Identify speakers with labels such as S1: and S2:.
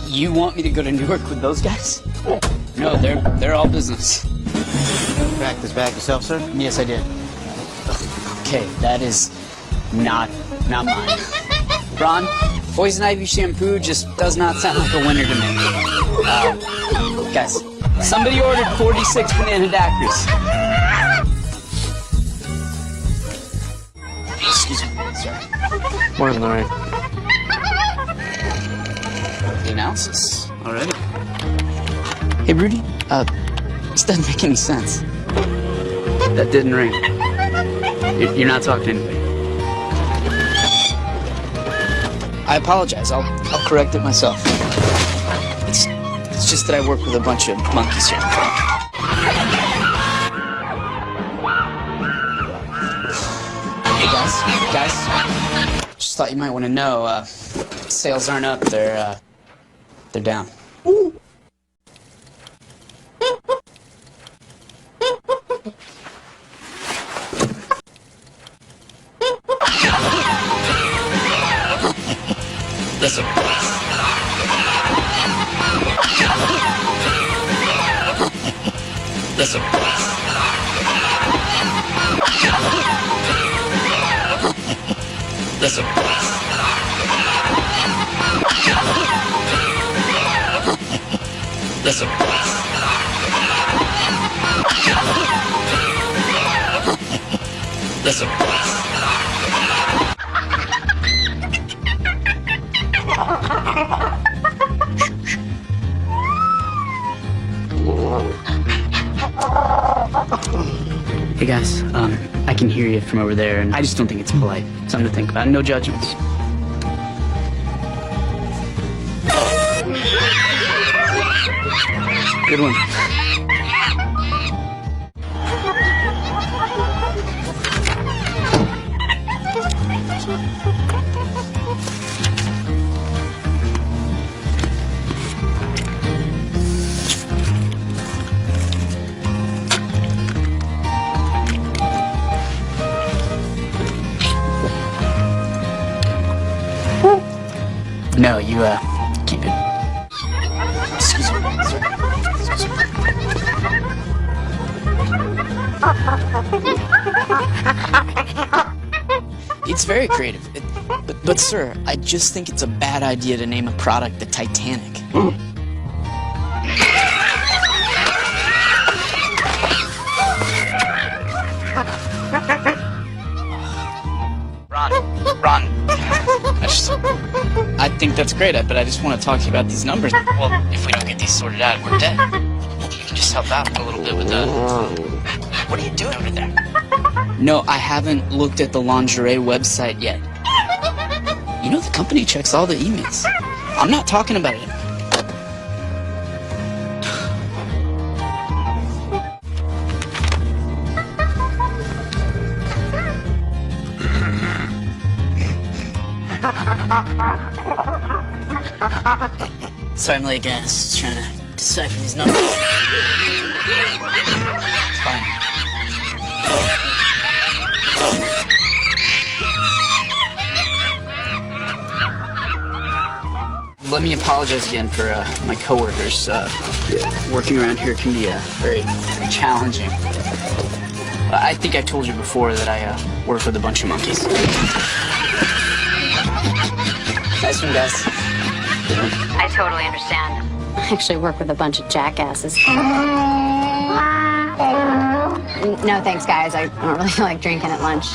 S1: You want me to go to Newark with those guys? No, they're all business.
S2: Packed this bag yourself, sir?
S1: Yes, I did. Okay, that is not mine. Ron, Poison Ivy shampoo just does not sound like a winner to me. Guys, somebody ordered 46 banana daiquiris. Excuse me, sorry.
S2: Morning, Larry.
S1: The analysis already. Hey, Rudy, this doesn't make any sense. That didn't ring. You're not talking to anybody. I apologize. I'll correct it myself. It's just that I work with a bunch of monkeys here. Hey guys. Just thought you might want to know. Sales aren't up. They're down. Yes, sir. Yes, sir. Yes, sir. Yes, sir. Yes, sir. Hey guys, I can hear you from over there, and I just don't think it's polite. Something to think about. No judgments. Good one. No, you, keep it. Excuse me. It's very creative. But sir, I just think it's a bad idea to name a product the Titanic. Ron. I think that's great, but I just want to talk to you about these numbers. Well, if we don't get these sorted out, we're dead. You can just help out a little bit with that. What are you doing over there? No, I haven't looked at the lingerie website yet. You know, the company checks all the emails. I'm not talking about it. Sorry I'm late, guys. Just trying to decipher these numbers. It's fine. Let me apologize again for my coworkers. Working around here can be very challenging. I think I told you before that I work with a bunch of monkeys. Nice one, guys.
S3: I totally understand. I actually work with a bunch of jackasses. No thanks, guys. I don't really like drinking at lunch.